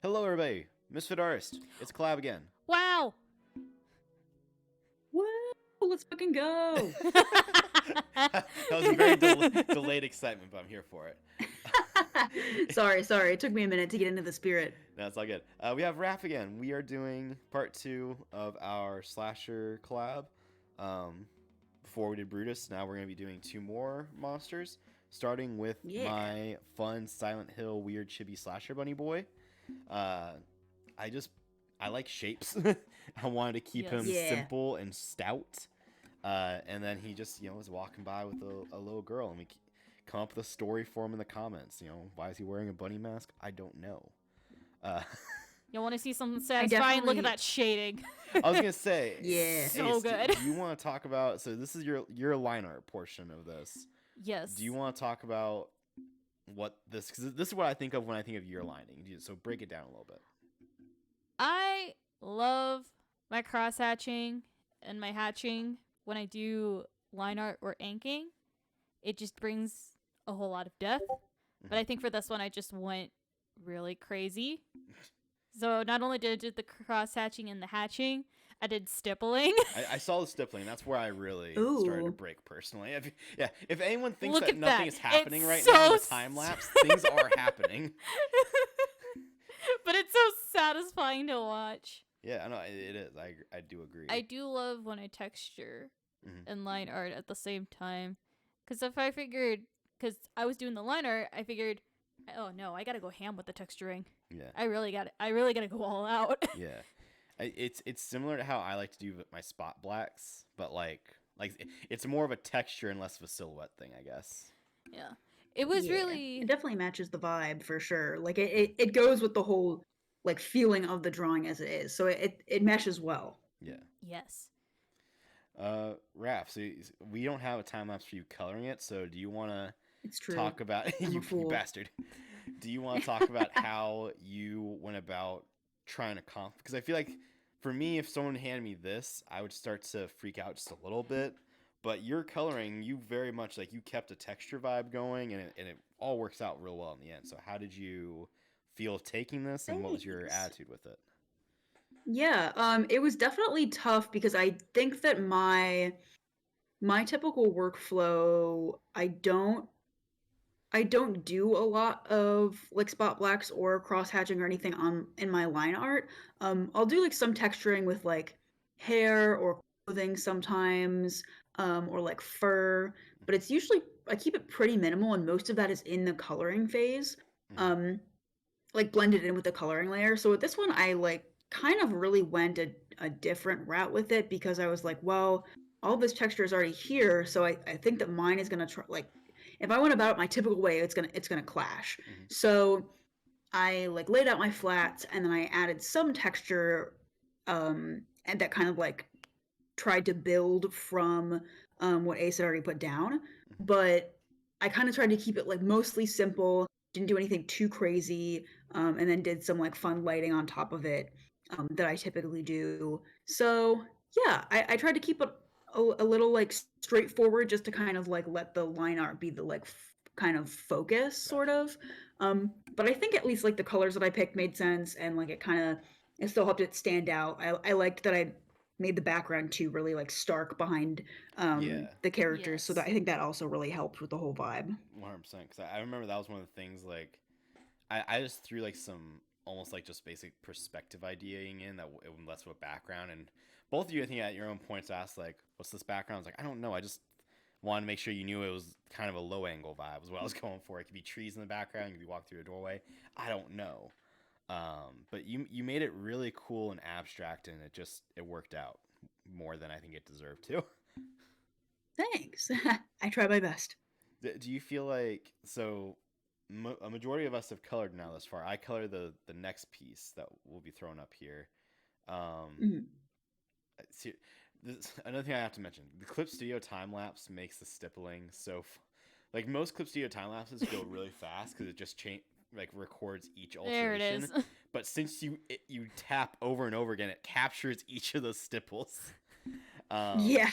Hello, everybody. Misfit artist. It's Collab again. Wow. Woo! Let's fucking go! That was a very delayed excitement, but I'm here for it. sorry. It took me a minute to get into the spirit. No, it's all good. We have Raph again. We are doing part 2 of our slasher collab. Before we did Brutus, now we're going to be doing 2 more monsters, starting with my fun Silent Hill weird chibi slasher bunny boy. I like shapes. I wanted to keep him simple and stout. And then he just, was walking by with a little girl, and we come up with a story for him in the comments. Why is he wearing a bunny mask? I don't know. You want to see something satisfying? Look at that shading. I was gonna say, so good. Do you want to talk about? So this is your line art portion of this. Yes. Do you want to talk about what this? Because this is what I think of when I think of your lining. So break it down a little bit. I love my cross hatching and my hatching when I do line art or inking. It just brings a whole lot of depth. Mm-hmm. But I think for this one, I just went really crazy. So not only did I do the cross hatching and the hatching, I did stippling. I saw the stippling. That's where I really started to break personally. If anyone thinks Look that nothing is happening right now in the time lapse, things are happening. But it's so satisfying to watch. Yeah, I know it is. I do agree. I do love when I texture and line art at the same time. Because I was doing the line art, I figured, oh no, I gotta go ham with the texturing. Yeah. I really gotta go all out. Yeah. It's similar to how I like to do my spot blacks, but like it's more of a texture and less of a silhouette thing, I guess. Yeah. It was really... It definitely matches the vibe for sure. Like it goes with the whole like feeling of the drawing as it is. So it meshes well. Yeah. Yes. Raph, so we don't have a time lapse for you coloring it, so do you want to talk about you bastard? Do you want to talk about how you went about trying to because I feel like for me, if someone handed me this, I would start to freak out just a little bit. But your coloring, you very much you kept a texture vibe going, and it all works out real well in the end. So how did you feel taking this, and what was your attitude with it? Yeah, it was definitely tough because I think that my typical workflow, I don't do a lot of like spot blacks or cross hatching or anything in my line art. I'll do like some texturing with like hair or clothing sometimes, or like fur, but it's usually I keep it pretty minimal, and most of that is in the coloring phase, like blended in with the coloring layer. So with this one, I like kind of really went a different route with it because I was like, well, all this texture is already here, so I think that mine is gonna try like. If I went about it my typical way, it's gonna clash. So I like laid out my flats, and then I added some texture, and that kind of like tried to build from what Ace had already put down. But I kind of tried to keep it like mostly simple, didn't do anything too crazy, and then did some like fun lighting on top of it that I typically do. So yeah, I tried to keep it a little like straightforward, just to kind of like let the line art be the like kind of focus sort of. But I think at least like the colors that I picked made sense, and like it still helped it stand out. I liked that I made the background too really like stark behind the characters, so that I think that also really helped with the whole vibe. 100%, because I remember that was one of the things like I just threw like some almost like just basic perspective ideaing in that it would less of a background, and both of you I think at your own points asked like, what's this background? I was like, I don't know, I just wanted to make sure you knew it was kind of a low angle vibe was what I was going for. It could be trees in the background, you could be walking through a doorway, I don't know. But you made it really cool and abstract, and it worked out more than I think it deserved to. Thanks. I try my best. Do you feel like a majority of us have colored now thus far? I color the next piece that will be thrown up here. Another thing I have to mention: the Clip Studio time lapse makes the stippling so, like most Clip Studio time lapses go really fast because it just records each alteration. There it is. But since you tap over and over again, it captures each of those stipples. Yeah.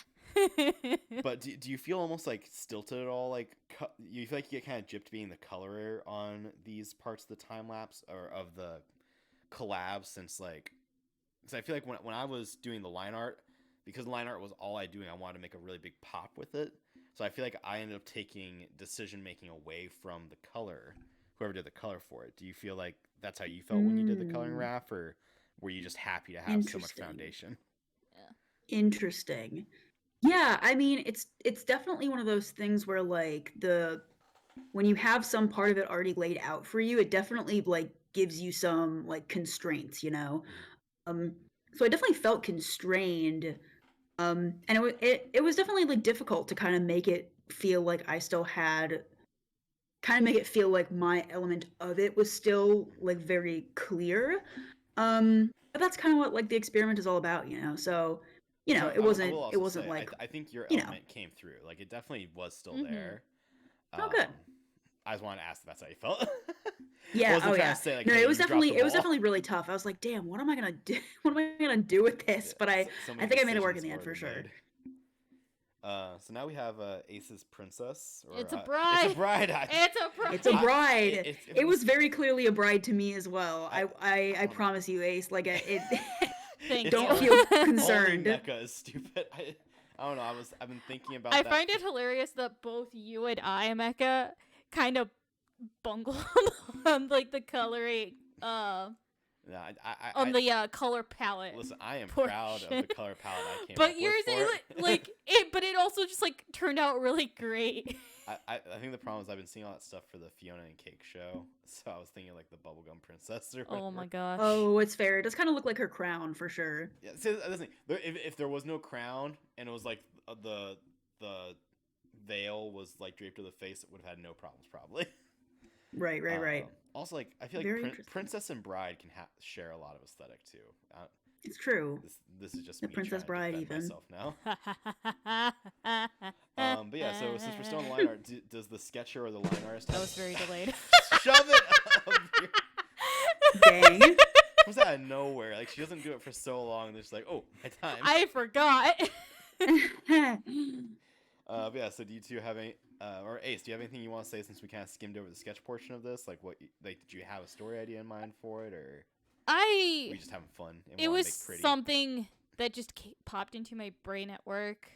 But do you feel almost like stilted at all? Like you feel like you get kind of gypped being the colorer on these parts of the time lapse or of the collab since like, because I feel like when I was doing the line art, because line art was all I doing, I wanted to make a really big pop with it. So I feel like I ended up taking decision making away from the color, whoever did the color for it. Do you feel like that's how you felt when you did the coloring Raph, or were you just happy to have so much foundation? Interesting. Yeah, I mean, it's definitely one of those things where like when you have some part of it already laid out for you, it definitely like gives you some like constraints, you know. So I definitely felt constrained. And it was definitely like difficult to kind of make it feel like I still had kind of make it feel like my element of it was still like very clear. But that's kind of what like the experiment is all about, you know. So, you know, I will also it wasn't say, like I think your you know. element came through. Like, it definitely was still Mhm. there. Oh, good. I just wanted to ask if that's how you felt. Yeah. Wasn't Oh, trying yeah. to say, like, No, hey, it was you dropped the definitely ball. really tough. I was like, damn, what am I gonna do? What am I gonna do with this? Yeah, But so I many think I made it work in decisions the end for already sure. made. So now we have Ace's princess. Or, It's a bride. It's a bride. It's a bride. It's a bride. It was was very clearly a bride to me as well. I don't promise you, Ace. Like it. Thank Don't you. feel concerned. Only Mecha is stupid. I don't know. I've been thinking about I that. find it hilarious that both you and I, Emeka, kind of bungled on like the coloring, Yeah, on the color palette. Listen, I am portion. proud of the color palette I came But up yours, with for it. like it, but it also just like turned out really great. I think the problem is I've been seeing all that stuff for the Fiona and Cake show, so I was thinking like the bubblegum princess or whatever. Oh my gosh. Oh, it's fair. It does kind of look like her crown for sure. Yeah, see, listen, if there was no crown and it was like the veil was like draped to the face, it would have had no problems probably. Right. Also, like I feel Very like interesting. Princess and Bride can share a lot of aesthetic too. It's true. This is just The me Princess trying to Bride defend even. myself now. But yeah, so since we're still on the line art, does the sketcher or the line artist That have... was very delayed. Shove it up here. Dang. Was out of nowhere. Like she doesn't do it for so long. And they're just like, oh, my time. I forgot. But yeah. So do you two have any, or Ace? Do you have anything you want to say since we kind of skimmed over the sketch portion of this? Like, did you have a story idea in mind for it, or were you just having fun? And It wanted was to make pretty? something that just popped into my brain at work.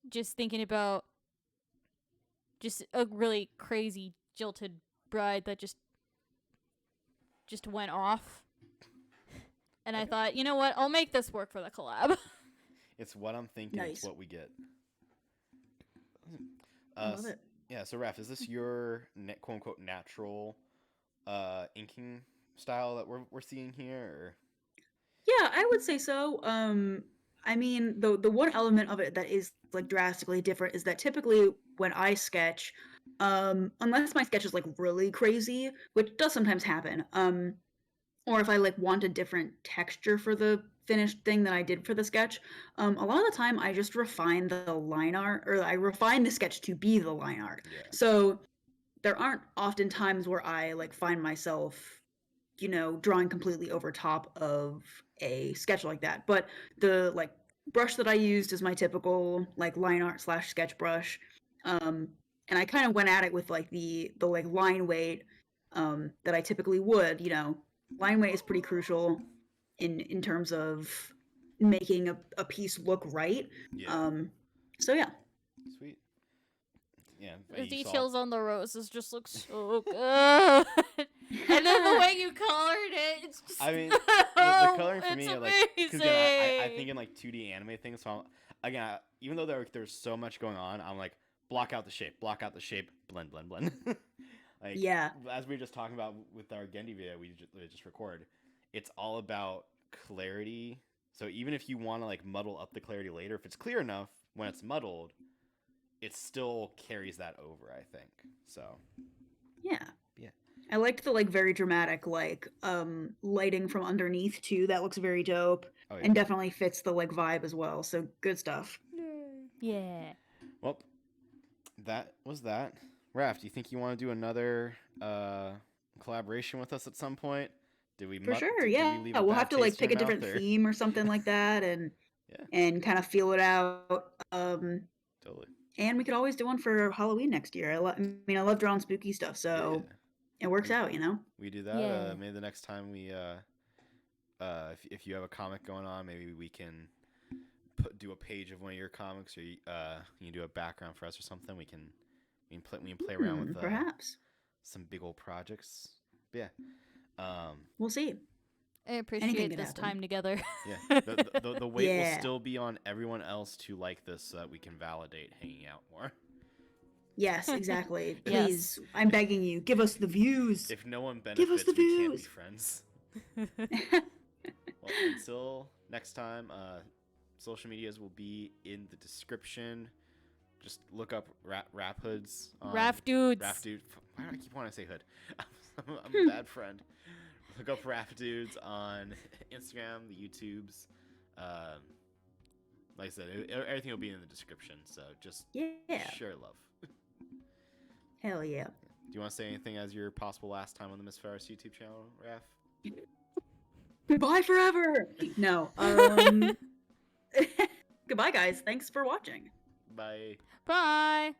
Just thinking about just a really crazy jilted bride that just went off. And I thought, you know what? I'll make this work for the collab. It's what I'm thinking. Nice. It's what we get. I love it. Yeah. So Raph, is this your quote unquote natural inking style that we're seeing here? Or? Yeah, I would say so. I mean, the one element of it that is like drastically different is that typically when I sketch, unless my sketch is like really crazy, which does sometimes happen, or if I like want a different texture for the finished thing that I did for the sketch, a lot of the time I just refine the line art, or I refine the sketch to be the line art. Yeah. So there aren't often times where I like find myself, you know, drawing completely over top of a sketch like that. But the like brush that I used is my typical like line art / sketch brush. And I kind of went at it with like the like line weight that I typically would, you know. Line weight is pretty crucial in terms of making a piece look right. Yeah. So yeah. Sweet. Yeah. The you saw- details on the roses just look so good. And then the way you colored it, it's just... I mean, the coloring for me, it's like, because I think in like 2D anime things. So again, even though there's so much going on, I'm like, block out the shape, blend. Like, Yeah. as we were just talking about with our Gendy video we just recorded, it's all about clarity. So even if you want to like muddle up the clarity later, if it's clear enough when it's muddled, it still carries that over, I think. So Yeah. Yeah. I liked the like very dramatic like lighting from underneath too. That looks very dope. Oh, yeah. And definitely fits the like vibe as well. So good stuff. Yeah. Well, that was that. Raph, do you think you want to do another collaboration with us at some point? Did we For sure, did yeah. we leave a We'll bad have to like taste in pick a your different mouth, or- theme or something like that and Yeah. and kind of feel it out. Totally. And we could always do one for Halloween next year. I mean, I love drawing spooky stuff, so Yeah. it works out, you know? We do that. Yeah. Maybe the next time we if you have a comic going on, maybe we can do a page of one of your comics, or you do a background for us or something. We can play around with perhaps some big old projects. But yeah, we'll see. I appreciate this time together. Yeah, the weight will Yeah. still be on everyone else to like this, so that we can validate hanging out more. Yes, exactly. Yes. Please, I'm begging you, give us the views. If no one Give us benefits, the we can't be views. friends. Well, until next time, social medias will be in the description. Just look up raphdoods. Raphdoods. Raphdoods. Why do I keep wanting to say hood? I'm a bad friend. Look up raphdoods on Instagram, the YouTubes. Like I said, everything will be in the description. So just Yeah. share love. Hell yeah. Do you want to say anything as your possible last time on the Miss Ferris YouTube channel, Raph? Goodbye forever. No. Goodbye, guys. Thanks for watching. Bye. Bye.